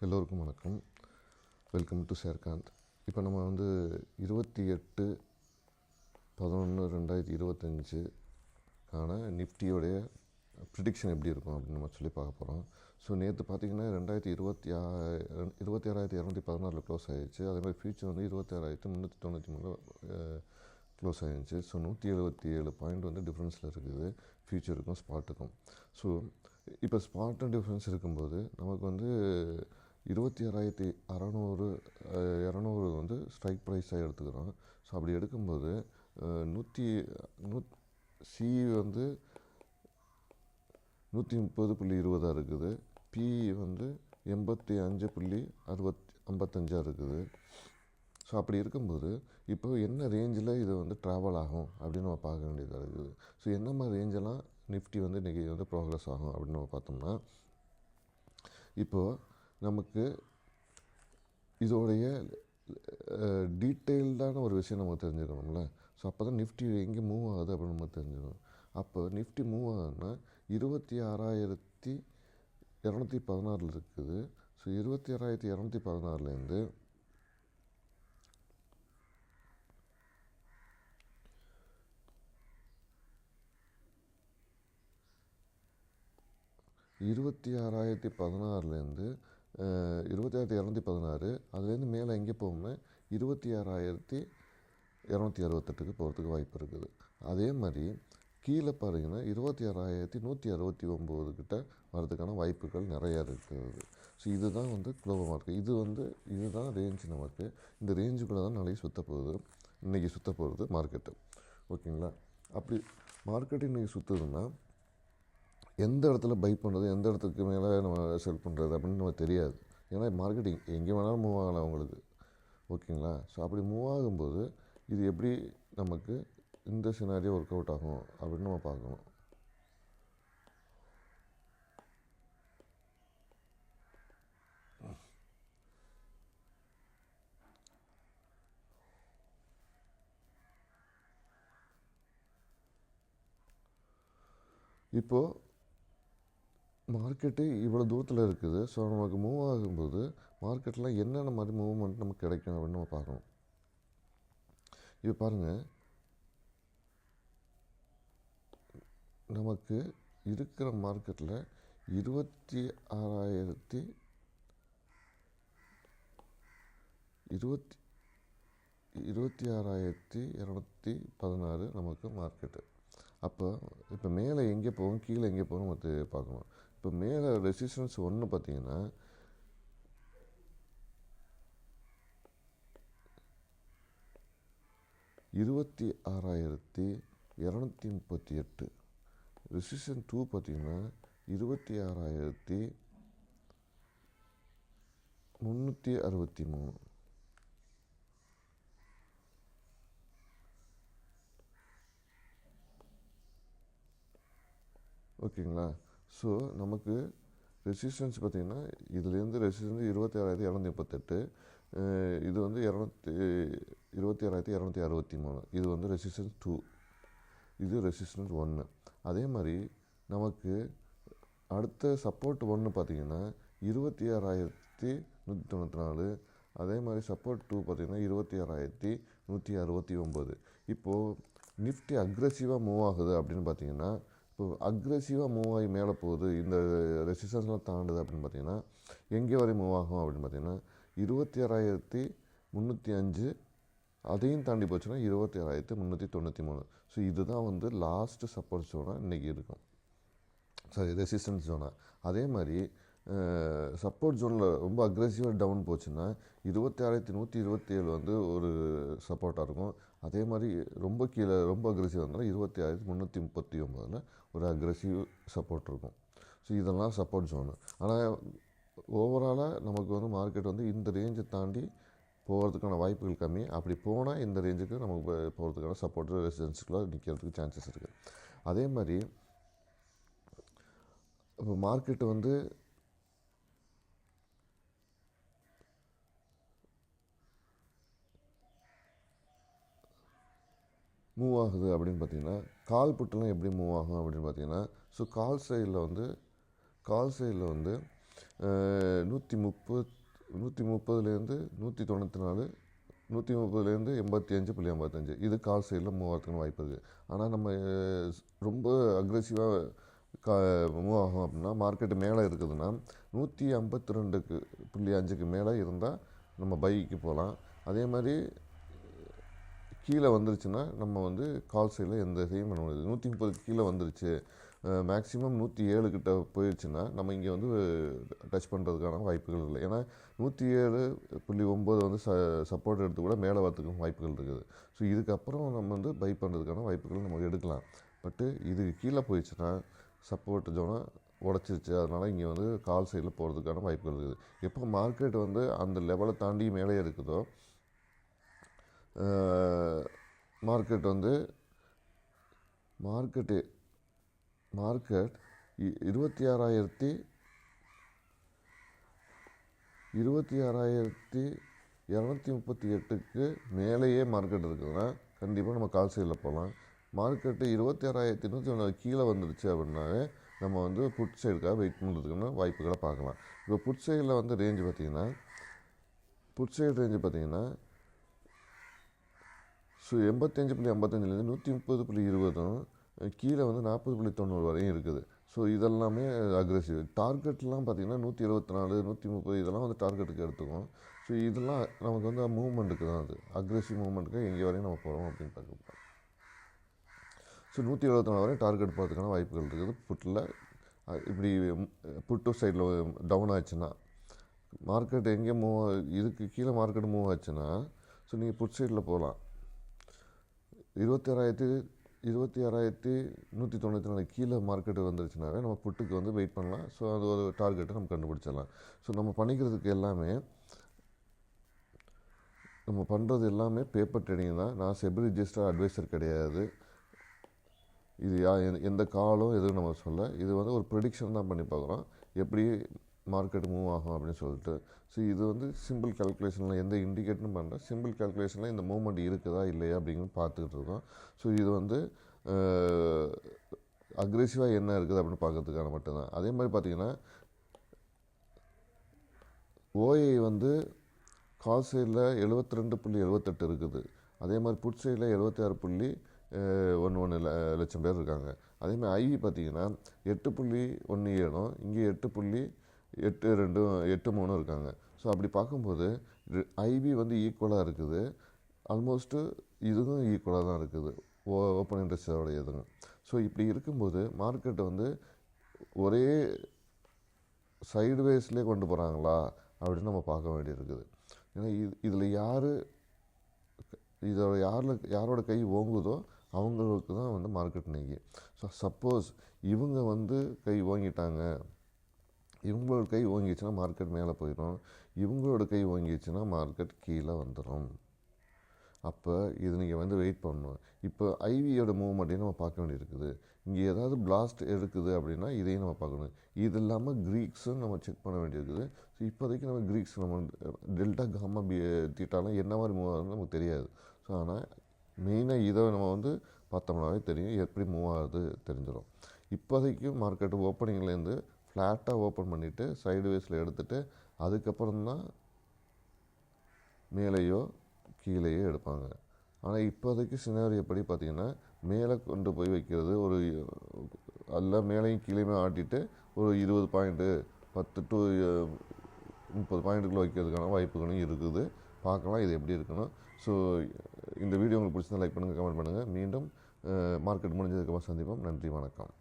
எல்லோருக்கும் வணக்கம். Welcome to ஷேர்காந்த். இப்போ நம்ம 28/11/2025க்கான நிஃப்டியோடைய ப்ரிடிக்ஷன் எப்படி இருக்கும் அப்படின்னு நம்ம சொல்லி பார்க்க போகிறோம். ஸோ நேற்று பார்த்திங்கன்னா 26,216 க்ளோஸ் ஆகிடுச்சு. அதேமாதிரி ஃபியூச்சர் 26,393 க்ளோஸ் ஆகிடுச்சு. ஸோ 177 பாயிண்ட் டிஃப்ரென்ஸில் இருக்குது ஃபியூச்சருக்கும் ஸ்பாட்டுக்கும். ஸோ இப்போ ஸ்பாட் அண்ட் டிஃப்ரென்ஸ் இருக்கும்போது நமக்கு 26,600 ஸ்ட்ரைக் ப்ரைஸாக எடுத்துக்கிறோம். ஸோ அப்படி எடுக்கும்போது சி 130.20 இருக்குது. பிஇ 85.55 இருக்குது. ஸோ அப்படி இருக்கும்போது இப்போ என்ன ரேஞ்சில் இது ட்ராவல் ஆகும் அப்படின்னு நம்ம பார்க்க வேண்டியதாக இருக்குது. ஸோ என்ன மாதிரி ரேஞ்செல்லாம் நிஃப்டி இன்றைக்கி ப்ரோக்ரஸ் ஆகும் அப்படின்னு நம்ம பார்த்தோம்னா, இப்போது நமக்கு இதோடைய டீட்டெயில்டான ஒரு விஷயம் நமக்கு தெரிஞ்சுக்கணும்ல. ஸோ அப்போ தான் நிஃப்டி எங்கே மூவ் ஆகுது அப்படின்னு நம்ம தெரிஞ்சுக்கணும். அப்போ நிஃப்டி மூவ் ஆகுதுன்னா 26,216 இருக்குது. ஸோ 26,216லேருந்து 26,016லேருந்து 26,216 அதுலேருந்து மேலே எங்கே போகும்னா 26,268க்கு போகிறதுக்கு வாய்ப்பு இருக்குது. அதே மாதிரி கீழே பாருங்கன்னா 26,169 கிட்ட வரதுக்கான வாய்ப்புகள் நிறையா இருக்குது. ஸோ இதுதான் குளோபல் மார்க்கெட். இதுதான் ரேஞ்ச். நமக்கு இந்த ரேஞ்சுக்குள்ளே தான் நாளைக்கு இன்றைக்கி சுற்ற போகிறது மார்க்கெட்டு. ஓகேங்களா? அப்படி மார்க்கெட்டு இன்றைக்கி சுற்றுதுன்னா எந்த இடத்துல பை பண்ணுறது, எந்த இடத்துக்கு மேலே நம்ம செல் பண்ணுறது அப்படின்னு நம்ம தெரியாது. ஏன்னா மார்க்கெட்டிங் எங்கே வேணாலும் மூவ் ஆகலாம் உங்களுக்கு. ஓகேங்களா? ஸோ அப்படி மூவ் ஆகும்போது இது எப்படி நமக்கு இந்த சினாரியோ ஒர்க் அவுட் ஆகும் அப்படின்னு நம்ம பார்க்கணும். இப்போது மார்க்கெட்டு இவ்வளோ தூரத்தில் இருக்குது. ஸோ நமக்கு மூவ் ஆகும்போது மார்க்கெட்டில் என்னென்ன மாதிரி மூவ்மெண்ட் நமக்கு கிடைக்கும் அப்படின்னு நம்ம பார்க்கணும். இப்போ பாருங்கள், நமக்கு இருக்கிற மார்க்கெட்டில் 26,216 நமக்கு மார்க்கெட்டு. இப்போ மேலே எங்கே போகும், கீழே எங்கே போகும் நம்ம பார்க்கணும். இப்போ மேலே ரெசிஸ்டன்ஸ் 1 பார்த்தீங்கன்னா 26,238. ரெசிஸ்டன்ஸ் 2 பார்த்தீங்கன்னா 26,363. ஓகேங்களா? ஸோ நமக்கு ரெசிஸ்டன்ஸ் பார்த்திங்கன்னா இதுலேருந்து ரெசிஸ்டன்ஸ் 26,238. இது 26,263. இது ரெசிஸ்டன்ஸ் 2. இது ரெசிஸ்டன்ஸ் 1. அதே மாதிரி நமக்கு அடுத்த சப்போர்ட் 1 பார்த்திங்கன்னா 26,194. அதே மாதிரி சப்போர்ட் 2 பார்த்திங்கன்னா 26,169. இப்போது நிஃப்டி அக்ரெசிவாக மூவ் ஆகுது அப்படின்னு பார்த்திங்கன்னா, இப்போ அக்ரெசிவாக மூவ் ஆகி மேலே போகுது, இந்த ரெசிஸ்டன்ஸ்லாம் தாண்டுது அப்படின்னு பார்த்திங்கன்னா எங்கே வரை மூவ் ஆகும் அப்படின்னு பார்த்திங்கன்னா 26,305. அதையும் தாண்டி போச்சுன்னா 26,393. ஸோ இதுதான் லாஸ்ட்டு சப்போர்ட் ஜோனாக இன்றைக்கி இருக்கும். ரெசிஸ்டன்ஸ் ஜோனாக. அதே மாதிரி சப்போர்ட் ஜோனில் ரொம்ப அக்ரெசிவாக டவுன் போச்சுன்னா 26,127 ஒரு சப்போர்ட்டாக இருக்கும். அதே மாதிரி ரொம்ப கீழே ரொம்ப அக்ரெசிவாக இருந்தாலும் 26,339 ஒரு அக்ரெசிவ் சப்போர்ட் இருக்கும். ஸோ இதெல்லாம் சப்போர்ட் ஜோனு. ஆனால் ஓவராலாக நமக்கு மார்க்கெட் இந்த ரேஞ்சை தாண்டி போகிறதுக்கான வாய்ப்புகள் கம்மி. அப்படி போனால் இந்த ரேஞ்சுக்கு நமக்கு போகிறதுக்கான சப்போர்ட் ரெசிஸ்டன்ஸுக்குள்ளே நிற்கிறதுக்கு சான்சஸ் இருக்குது. அதே மாதிரி இப்போ மார்க்கெட்டு மூவ் ஆகுது அப்படின்னு பார்த்திங்கன்னா, கால் புட்டெல்லாம் எப்படி மூவ் ஆகும் அப்படின்னு பார்த்திங்கன்னா, ஸோ கால் சைடில் 130 130லேருந்து 194 135.55 இது கால் சைடில் மூவ் ஆகிறதுக்கு வாய்ப்பு இருக்குது. ஆனால் நம்ம ரொம்ப அக்ரெசிவாக மூவ் ஆகும் அப்படின்னா மார்க்கெட்டு மேலே இருக்குதுன்னா 152.5க்கு மேலே இருந்தால் நம்ம பைக்கு போகலாம். அதே மாதிரி கீழே வந்துருச்சுன்னா நம்ம வந்து கால் சைடில் எந்த இதையும் பண்ண முடியாது. 130 கீழே வந்துருச்சு, மேக்ஸிமம் 107 கிட்ட போயிடுச்சுன்னா நம்ம இங்கே வந்து டச் பண்ணுறதுக்கான வாய்ப்புகள் இல்லை. ஏன்னா 107.9 வந்து சப்போர்ட் எடுத்து கூட மேலே வரத்துக்கும் வாய்ப்புகள் இருக்குது. ஸோ இதுக்கப்புறம் நம்ம வந்து பை பண்ணுறதுக்கான வாய்ப்புகள் நம்ம எடுக்கலாம். பட்டு இதுக்கு கீழே போயிடுச்சுன்னா சப்போர்ட் ஜோனை உடச்சிருச்சு, அதனால் இங்கே வந்து கால் சைடில் போகிறதுக்கான வாய்ப்புகள் இருக்குது. எப்போ மார்க்கெட் வந்து அந்த லெவலை தாண்டி மேலே இருக்குதோ மார்க்கெட் 26,238க்கு மேலேயே மார்க்கெட் இருக்குதுன்னா கண்டிப்பாக நம்ம கால் சைடில் போகலாம். மார்க்கெட்டு 26,190 கீழே வந்துடுச்சு அப்படின்னாவே நம்ம வந்து புட் சைடுக்காக வெயிட் பண்ணுறதுக்கான வாய்ப்புகளை பார்க்கலாம். இப்போ புட் சைடில் வந்து ரேஞ்சு பார்த்திங்கன்னா ஸோ 85.55லேருந்து 130.20 கீழே வந்து 40.90 வரையும் இருக்குது. ஸோ இதெல்லாமே அக்ரெசிவ். டார்கெட்லாம் பார்த்திங்கன்னா 124 130 இதெல்லாம் வந்து டார்கெட்டுக்கு எடுத்துக்கும். ஸோ இதெல்லாம் நமக்கு வந்து மூவ்மெண்ட்டுக்கு தான், அது அக்ரெசிவ் மூவ்மெண்ட்டுக்கு எங்கே வரையும் நம்ம போகிறோம் அப்படின்னு பார்க்க. ஸோ 174 வரையும் டார்கெட் போகிறதுக்கான வாய்ப்புகள் இருக்குது புட்டில். இப்படி புட்டு சைடில் டவுன் ஆச்சுன்னா மார்க்கெட் எங்கே இதுக்கு கீழே மார்க்கெட் மூவ் ஆச்சுன்னா ஸோ நீங்கள் புட் சைடில் போகலாம். 26,194 கீழே மார்க்கெட்டு வந்துருச்சுனாவே நம்ம புட்டுக்கு வந்து வெயிட் பண்ணலாம். ஸோ அது ஒரு டார்கெட்டை நம்ம கண்டுபிடிச்சிடலாம். ஸோ நம்ம பண்ணிக்கிறதுக்கு நம்ம பண்ணுறது எல்லாமே பேப்பர் ட்ரேடிங் தான். நான் செபி ரிஜிஸ்டர்ட் அட்வைசர் கிடையாது. இது எந்த காலும் எதுவும் நம்ம சொல்ல, இது வந்து ஒரு ப்ரெடிக்ஷன் தான் பண்ணி பார்க்குறோம் எப்படி மார்க்கெட் மூவ் ஆகும் அப்படின்னு சொல்லிட்டு. ஸோ இது வந்து சிம்பிள் கால்குலேஷனில் எந்த இண்டிகேட்டரும் பண்ணுறேன், சிம்பிள் கால்குலேஷனில் இந்த மூவ்மெண்ட் இருக்குதா இல்லையா அப்படிங்கிறது பார்த்துக்கிட்டு இருக்கோம். ஸோ இது வந்து அக்ரெசிவாக என்ன இருக்குது அப்படின்னு பார்க்கறதுக்கான மட்டும்தான். அதே மாதிரி பார்த்திங்கன்னா ஓஐ வந்து கால் சைடில் 72.78 இருக்குது. அதே மாதிரி புட் சைடில் 76.11 லட்சம் பேர் இருக்காங்க. அதேமாதிரி ஐவி பார்த்திங்கன்னா 8.17 இங்கே 8.83 இருக்காங்க. ஸோ அப்படி பார்க்கும்போது ஐவி வந்து ஈக்குவலாக இருக்குது, ஆல்மோஸ்ட்டு இதுவும் ஈக்குவலாக தான் இருக்குது ஓப்பன் இன்ட்ரெஸ்டோட இதுங்க. ஸோ இப்படி இருக்கும்போது மார்க்கெட்டை வந்து ஒரே சைடுவேஸ்லேயே கொண்டு போகிறாங்களா அப்படின்னு நம்ம பார்க்க வேண்டியிருக்குது. ஏன்னா இதில் யாரோட கை ஓங்குதோ அவங்களுக்கு தான் வந்து மார்க்கெட் நீங்கி. ஸோ சப்போஸ் இவங்க வந்து கை ஓங்கிட்டாங்க, இவங்களோட கை ஓங்கிச்சுன்னா மார்க்கெட் மேலே போயிடும், இவங்களோட கை ஓங்கிச்சுன்னா மார்க்கெட் கீழே வந்துடும். அப்போ இது நீங்கள் வந்து வெயிட் பண்ணணும். இப்போ ஐவியோட மூவ்மெண்ட்டையும் நம்ம பார்க்க வேண்டியிருக்குது. இங்கே ஏதாவது பிளாஸ்ட் இருக்குது அப்படின்னா இதையும் நம்ம பார்க்கணும். இது இல்லாமல் க்ரீக்ஸும் நம்ம செக் பண்ண வேண்டியிருக்குது. ஸோ இப்போதைக்கு நம்ம க்ரீக்ஸ் நம்ம டெல்டா காமா தீட்டாலாம் என்ன மாதிரி மூவ் ஆகுதுன்னு நமக்கு தெரியாது. ஸோ ஆனால் மெயினாக இதை நம்ம வந்து பார்த்தோம்னாவே தெரியும், எப்படி மூவ் ஆகுது தெரிஞ்சிடும். இப்போதைக்கு மார்க்கெட்டு ஓப்பனிங்லேருந்து ஃப்ளாட்டாக ஓப்பன் பண்ணிவிட்டு சைடுவேஸில் எடுத்துகிட்டு அதுக்கப்புறம் தான் மேலேயோ கீழேயோ எடுப்பாங்க. ஆனால் இப்போதைக்கு சினாரியோ எப்படி பார்த்திங்கன்னா மேலே கொண்டு போய் வைக்கிறது, ஒரு எல்லாம் மேலேயும் கீழேயுமே ஆட்டிட்டு ஒரு 20 பாயிண்ட்டு 10 to 30 பாயிண்ட்டுக்குள்ளே வைக்கிறதுக்கான வாய்ப்புகளும் இருக்குது. பார்க்கலாம் இது எப்படி இருக்கணும். ஸோ இந்த வீடியோ உங்களுக்கு பிடிச்சிருந்தா லைக் பண்ணுங்கள், கமெண்ட் பண்ணுங்கள். மீண்டும் மார்க்கெட் முடிஞ்சதுக்கப்புறம் சந்திப்போம். நன்றி, வணக்கம்.